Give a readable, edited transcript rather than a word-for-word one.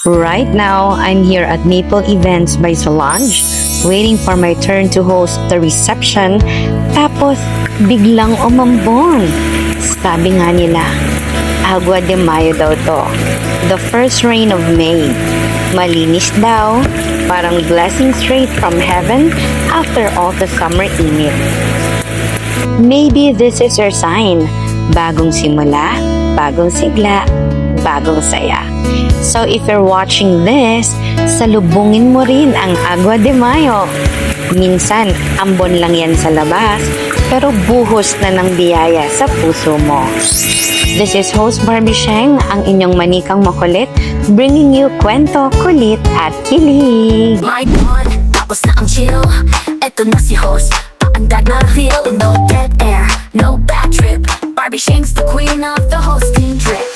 Right now, I'm here at Maple Events by Solange, waiting for my turn to host the reception. Tapos, biglang umambon. Sabi nga nila, Agua de Mayo daw to. The first rain of May. Malinis daw, parang blessing straight from heaven after all the summer init. Maybe this is your sign. Bagong simula, bagong sigla, bagong saya. So if you're watching this, salubungin mo rin ang Agua de Mayo. Minsan, ambon lang yan sa labas, pero buhos na ng biyaya sa puso mo. This is host Barbie Sheng, ang inyong manikang makulit, bringing you kwento, kulit at kilig. My God, tapos na ang chill. Eto na si host, paandag na feel. No dead air, no bad trip. Barbie Sheng's the queen of the hosting trip.